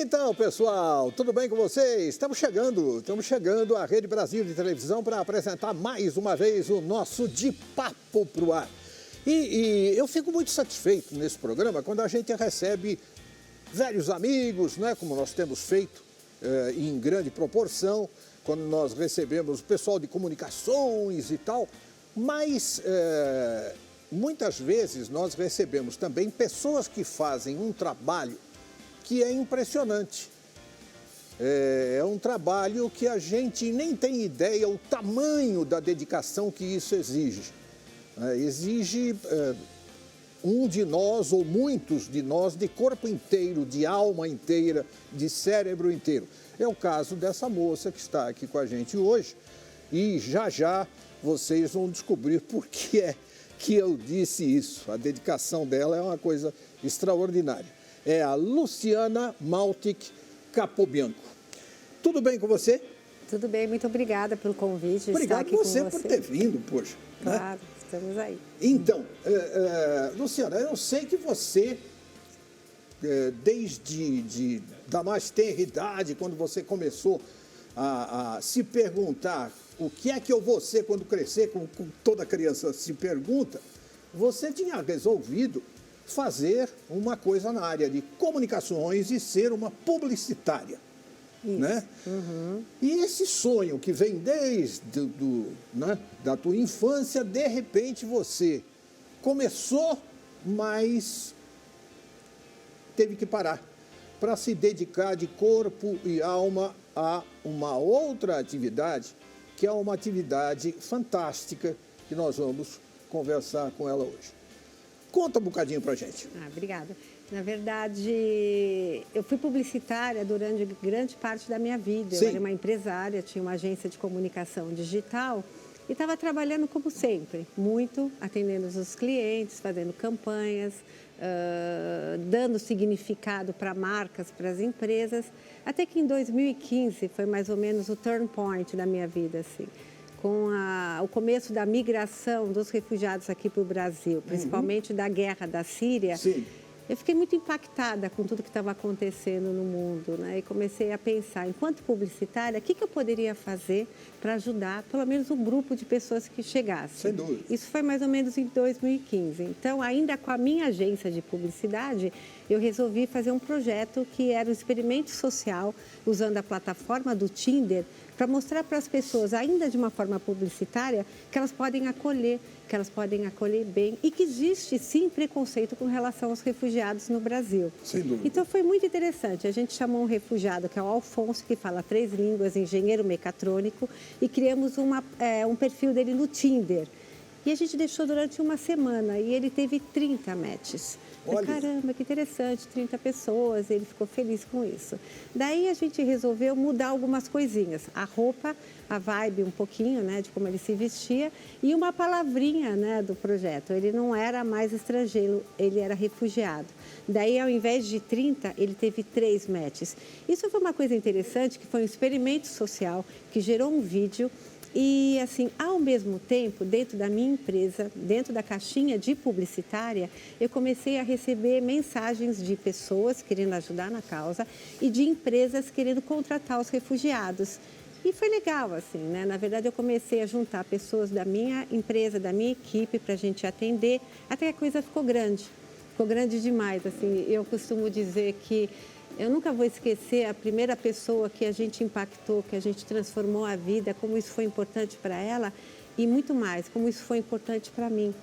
Então, pessoal, tudo bem com vocês? Estamos chegando à Rede Brasil de televisão para apresentar mais uma vez o nosso De Papo pro Ar. E eu fico muito satisfeito nesse programa quando a gente recebe velhos amigos, né, como nós temos feito em grande proporção, quando nós recebemos o pessoal de comunicações e tal, mas muitas vezes nós recebemos também pessoas que fazem um trabalho que é impressionante. É um trabalho que a gente nem tem ideia o tamanho da dedicação que isso exige. Exige um de nós ou muitos de nós de corpo inteiro, de alma inteira, de cérebro inteiro. É o caso dessa moça que está aqui com a gente hoje e já vocês vão descobrir por que é que eu disse isso. A dedicação dela é uma coisa extraordinária. É a Luciana Maltic Capobianco. Tudo bem com você? Tudo bem, muito obrigada pelo convite. Obrigado estar aqui você com por ter vindo, poxa. Claro, né? Estamos aí. Então, Luciana, eu sei que você, desde da mais tenra idade, quando você começou a se perguntar o que é que eu vou ser quando crescer, como toda criança se pergunta, você tinha resolvido fazer uma coisa na área de comunicações e ser uma publicitária. Isso. Né? Uhum. E esse sonho que vem desde né, da tua infância, de repente você começou, mas teve que parar para se dedicar de corpo e alma a uma outra atividade, que é uma atividade fantástica que nós vamos conversar com ela hoje. Conta um bocadinho pra gente. Obrigada. Na verdade, eu fui publicitária durante grande parte da minha vida. Sim. Eu era uma empresária, tinha uma agência de comunicação digital e estava trabalhando como sempre, muito atendendo os clientes, fazendo campanhas, dando significado para marcas, para as empresas, até que em 2015 foi mais ou menos o turn point da minha vida, assim. Com o começo da migração dos refugiados aqui para o Brasil, principalmente da guerra da Síria, Sim. eu fiquei muito impactada com tudo que estava acontecendo no mundo, né? E comecei a pensar, enquanto publicitária, o que eu poderia fazer para ajudar, pelo menos, um grupo de pessoas que chegassem. Sem dúvida. Isso foi mais ou menos em 2015. Então, ainda com a minha agência de publicidade, eu resolvi fazer um projeto que era um experimento social, usando a plataforma do Tinder, para mostrar para as pessoas, ainda de uma forma publicitária, que elas podem acolher bem e que existe, sim, preconceito com relação aos refugiados no Brasil. Sem dúvida. Então, foi muito interessante. A gente chamou um refugiado, que é o Alfonso, que fala 3 línguas, engenheiro mecatrônico, e criamos um perfil dele no Tinder. E a gente deixou durante uma semana e ele teve 30 matches. Olha. Caramba, que interessante, 30 pessoas, ele ficou feliz com isso. Daí a gente resolveu mudar algumas coisinhas. A roupa, a vibe um pouquinho, né, de como ele se vestia e uma palavrinha, né, do projeto. Ele não era mais estrangeiro, ele era refugiado. Daí, ao invés de 30, ele teve 3 matches. Isso foi uma coisa interessante, que foi um experimento social que gerou um vídeo. E, assim, ao mesmo tempo, dentro da minha empresa, dentro da caixinha de publicitária, eu comecei a receber mensagens de pessoas querendo ajudar na causa e de empresas querendo contratar os refugiados. E foi legal, assim, né? Na verdade, eu comecei a juntar pessoas da minha empresa, da minha equipe, para a gente atender, até que a coisa ficou grande. Ficou grande demais, assim. Eu costumo dizer que eu nunca vou esquecer a primeira pessoa que a gente impactou, que a gente transformou a vida, como isso foi importante para ela e muito mais, como isso foi importante para mim.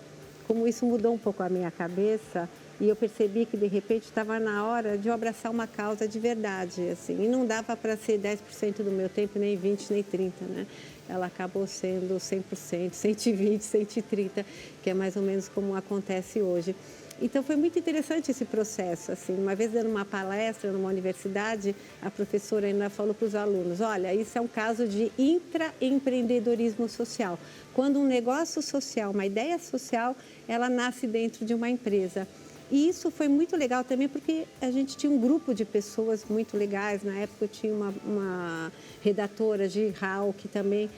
Como isso mudou um pouco a minha cabeça e eu percebi que, de repente, estava na hora de eu abraçar uma causa de verdade, assim. E não dava para ser 10% do meu tempo, nem 20%, nem 30%, né? Ela acabou sendo 100%, 120%, 130%, que é mais ou menos como acontece hoje. Então, foi muito interessante esse processo, assim. Uma vez dando uma palestra numa universidade, a professora ainda falou para os alunos, olha, isso é um caso de intraempreendedorismo social. Quando um negócio social, uma ideia social, ela nasce dentro de uma empresa. E isso foi muito legal também, porque a gente tinha um grupo de pessoas muito legais. Na época eu tinha uma redatora de RAW que também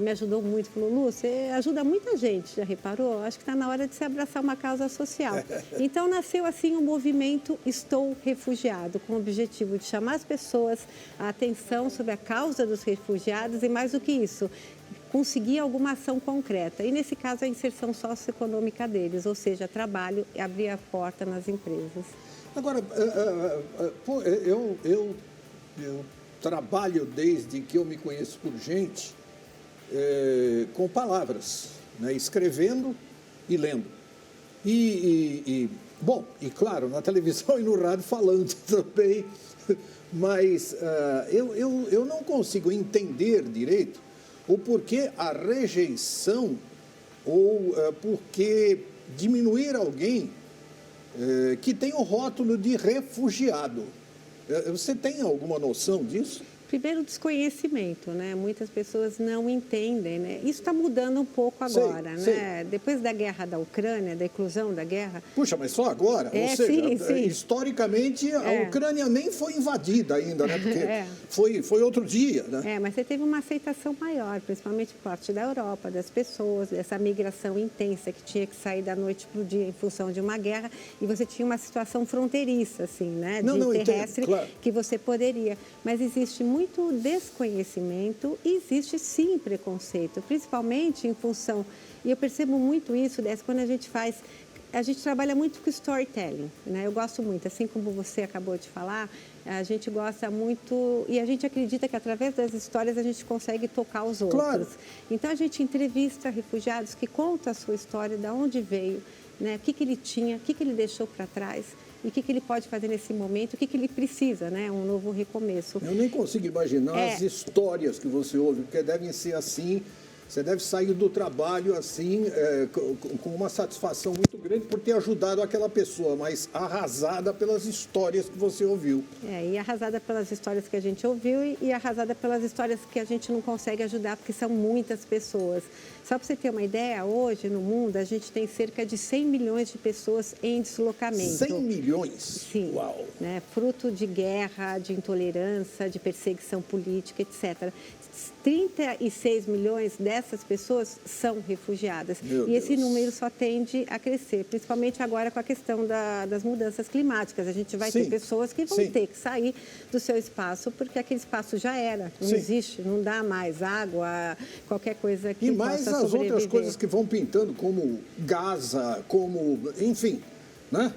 me ajudou muito. Falou, Lu, você ajuda muita gente, já reparou? Acho que está na hora de se abraçar uma causa social. Então nasceu assim o movimento Estou Refugiado, com o objetivo de chamar as pessoas a atenção sobre a causa dos refugiados e mais do que isso, conseguir alguma ação concreta. E, nesse caso, a inserção socioeconômica deles, ou seja, trabalho e abrir a porta nas empresas. Agora, eu trabalho desde que eu me conheço por gente com palavras, né? Escrevendo e lendo. Bom, e claro, na televisão e no rádio falando também, mas eu não consigo entender direito o porquê a rejeição ou porque diminuir alguém que tem o rótulo de refugiado. Você tem alguma noção disso? Primeiro, desconhecimento, né? Muitas pessoas não entendem, né? Isso está mudando um pouco agora, né? Depois da guerra da Ucrânia, da inclusão da guerra... Puxa, mas só agora? Ou seja, sim. Historicamente, a Ucrânia nem foi invadida ainda, né? Porque foi outro dia, né? Mas você teve uma aceitação maior, principalmente por parte da Europa, das pessoas, dessa migração intensa que tinha que sair da noite para o dia em função de uma guerra, e você tinha uma situação fronteiriça, assim, né? Terrestre, claro, que você poderia. Mas existe muito desconhecimento e existe sim preconceito, principalmente em função, e eu percebo muito isso, quando a gente trabalha muito com storytelling, né? Eu gosto muito, assim como você acabou de falar, a gente gosta muito e a gente acredita que através das histórias a gente consegue tocar os outros. Claro. Então a gente entrevista refugiados que contam a sua história, de onde veio, né? O que ele tinha, o que ele deixou para trás. E o que ele pode fazer nesse momento, o que ele precisa, né? Um novo recomeço. Eu nem consigo imaginar as histórias que você ouve, porque devem ser assim. Você deve sair do trabalho assim, com uma satisfação muito grande por ter ajudado aquela pessoa, mas arrasada pelas histórias que você ouviu. E arrasada pelas histórias que a gente ouviu e arrasada pelas histórias que a gente não consegue ajudar, porque são muitas pessoas. Só para você ter uma ideia, hoje no mundo a gente tem cerca de 100 milhões de pessoas em deslocamento. 100 milhões? Sim. Uau! Né? Fruto de guerra, de intolerância, de perseguição política, etc. 36 milhões dessas pessoas são refugiadas. E esse número só tende a crescer, principalmente agora com a questão das mudanças climáticas. A gente vai ter pessoas que vão ter que sair do seu espaço, porque aquele espaço já era, não existe, não dá mais água, qualquer coisa que possa sobreviver. E mais as outras coisas que vão pintando, como Gaza, enfim, né?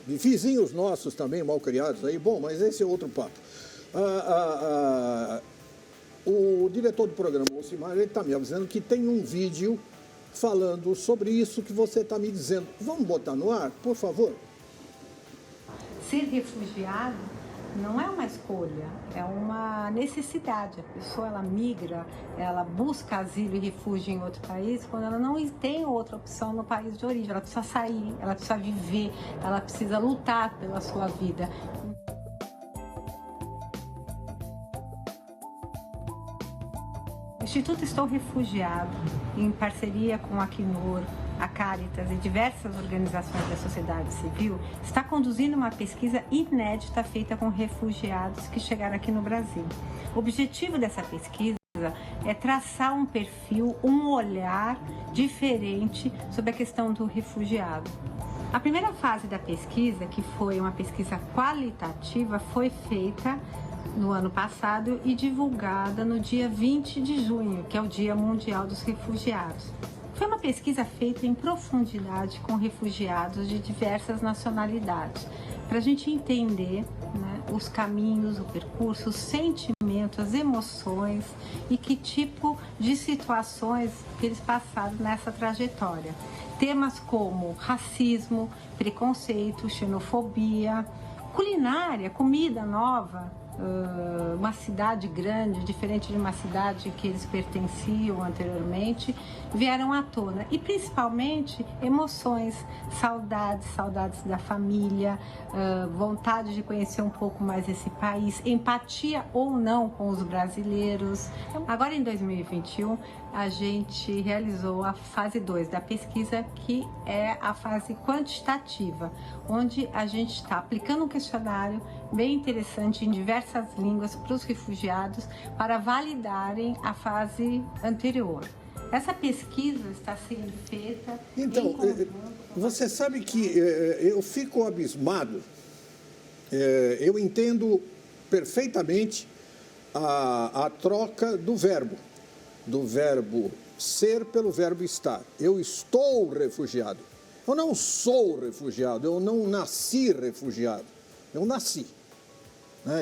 Vizinhos nossos também mal criados aí. Bom, mas esse é outro papo. O diretor do programa, Ocimar, ele está me avisando que tem um vídeo falando sobre isso que você está me dizendo. Vamos botar no ar, por favor? Ser refugiado não é uma escolha, é uma necessidade. A pessoa, ela migra, ela busca asilo e refúgio em outro país quando ela não tem outra opção no país de origem. Ela precisa sair, ela precisa viver, ela precisa lutar pela sua vida. O Instituto Estou Refugiado, em parceria com a Acnur, a Caritas e diversas organizações da sociedade civil, está conduzindo uma pesquisa inédita feita com refugiados que chegaram aqui no Brasil. O objetivo dessa pesquisa é traçar um perfil, um olhar diferente sobre a questão do refugiado. A primeira fase da pesquisa, que foi uma pesquisa qualitativa, foi feita no ano passado e divulgada no dia 20 de junho, que é o Dia Mundial dos Refugiados. Foi uma pesquisa feita em profundidade com refugiados de diversas nacionalidades, para a gente entender, né, os caminhos, o percurso, os sentimentos, as emoções e que tipo de situações que eles passaram nessa trajetória. Temas como racismo, preconceito, xenofobia, culinária, comida nova, uma cidade grande, diferente de uma cidade que eles pertenciam anteriormente, vieram à tona. E principalmente emoções, saudades da família, vontade de conhecer um pouco mais esse país, empatia ou não com os brasileiros. Agora em 2021, a gente realizou a fase 2 da pesquisa, que é a fase quantitativa, onde a gente está aplicando um questionário bem interessante em diversas línguas para os refugiados para validarem a fase anterior. Essa pesquisa está sendo feita... Então, você sabe que eu fico abismado, eu entendo perfeitamente a troca do verbo ser pelo verbo estar. Eu estou refugiado. Eu não sou refugiado, eu não nasci refugiado. Eu nasci.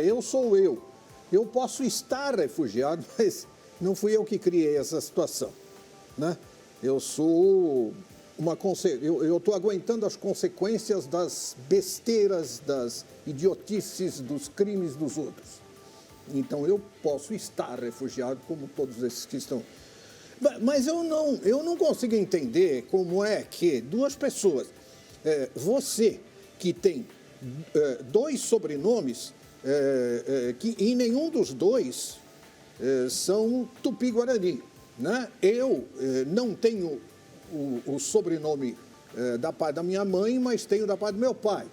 Eu sou eu. Eu posso estar refugiado, mas não fui eu que criei essa situação. Eu sou eu estou aguentando as consequências das besteiras, das idiotices, dos crimes dos outros. Então, eu posso estar refugiado como todos esses que estão. Mas eu não consigo entender como é que duas pessoas, você que tem dois sobrenomes, que em nenhum dos dois são Tupi-Guarani, Eu não tenho o sobrenome da parte da minha mãe, mas tenho da parte do meu pai.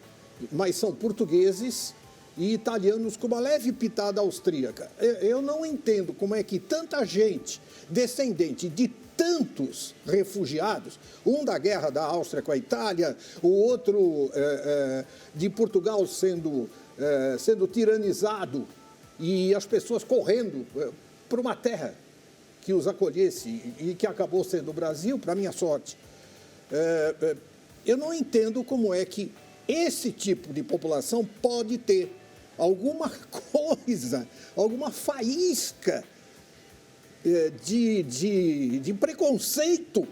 Mas são portugueses e italianos com uma leve pitada austríaca. Eu não entendo como é que tanta gente, descendente de tantos refugiados, um da guerra da Áustria com a Itália, o outro de Portugal sendo tiranizado e as pessoas correndo para uma terra que os acolhesse e que acabou sendo o Brasil, para minha sorte. Eu não entendo como é que esse tipo de população pode ter alguma coisa, alguma faísca de preconceito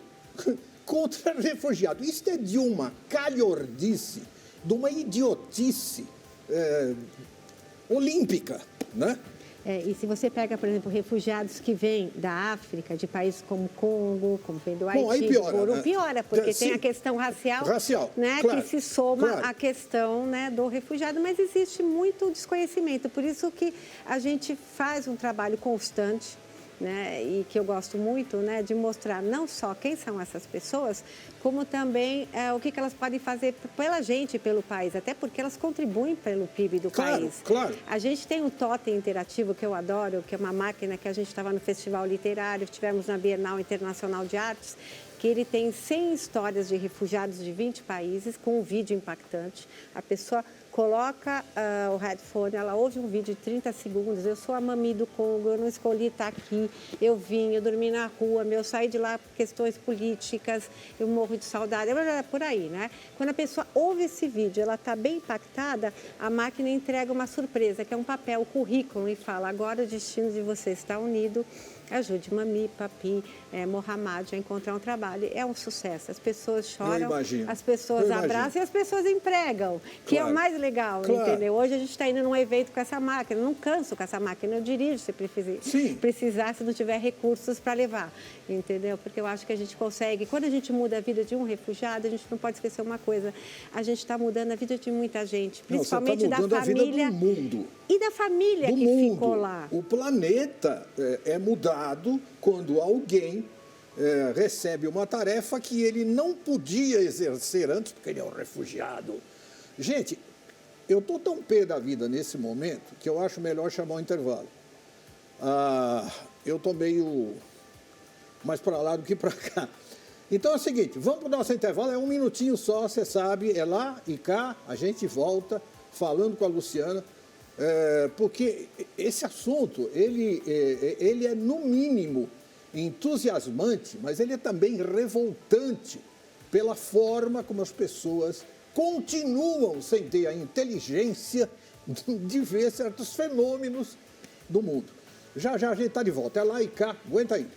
contra refugiado. Isso é de uma calhordice, de uma idiotice olímpica, E se você pega, por exemplo, refugiados que vêm da África, de países como Congo, como vem do Haiti, bom, aí piora, piora, porque tem a questão racial, claro, que se soma à questão do refugiado, mas existe muito desconhecimento, por isso que a gente faz um trabalho constante, e que eu gosto muito, de mostrar não só quem são essas pessoas, como também o que elas podem fazer pela gente, pelo país, até porque elas contribuem pelo PIB do país. Claro. A gente tem um totem interativo que eu adoro, que é uma máquina que a gente estava no Festival Literário, estivemos na Bienal Internacional de Artes, que ele tem 100 histórias de refugiados de 20 países, com um vídeo impactante. A pessoa coloca o headphone, ela ouve um vídeo de 30 segundos, eu sou a Mami do Congo, eu não escolhi estar aqui, eu vim, eu dormi na rua, eu saí de lá por questões políticas, eu morro de saudade, por aí, Quando a pessoa ouve esse vídeo, ela está bem impactada, a máquina entrega uma surpresa, que é um papel, currículo, e fala, agora o destino de você está unido, ajude Mami, Papi, Mohamed a encontrar um trabalho. É um sucesso. As pessoas choram, as pessoas abraçam e as pessoas empregam, que é o mais legal, entendeu? Hoje a gente está indo num evento com essa máquina, não canso com essa máquina, eu dirijo se precisar, se não tiver recursos para levar, entendeu? Porque eu acho que a gente consegue, quando a gente muda a vida de um refugiado, a gente não pode esquecer uma coisa, a gente está mudando a vida de muita gente, principalmente da família a vida do mundo. E da família que ficou lá. O planeta é mudado quando alguém recebe uma tarefa que ele não podia exercer antes, porque ele é um refugiado. Gente, eu estou tão pé da vida nesse momento que eu acho melhor chamar um intervalo. Eu estou meio mais para lá do que para cá. Então é o seguinte, vamos para o nosso intervalo, é um minutinho só, você sabe, é lá e cá, a gente volta falando com a Luciana, porque esse assunto, ele é no mínimo entusiasmante, mas ele é também revoltante pela forma como as pessoas continuam sem ter a inteligência de ver certos fenômenos do mundo. Já a gente está de volta, é lá e cá, aguenta aí.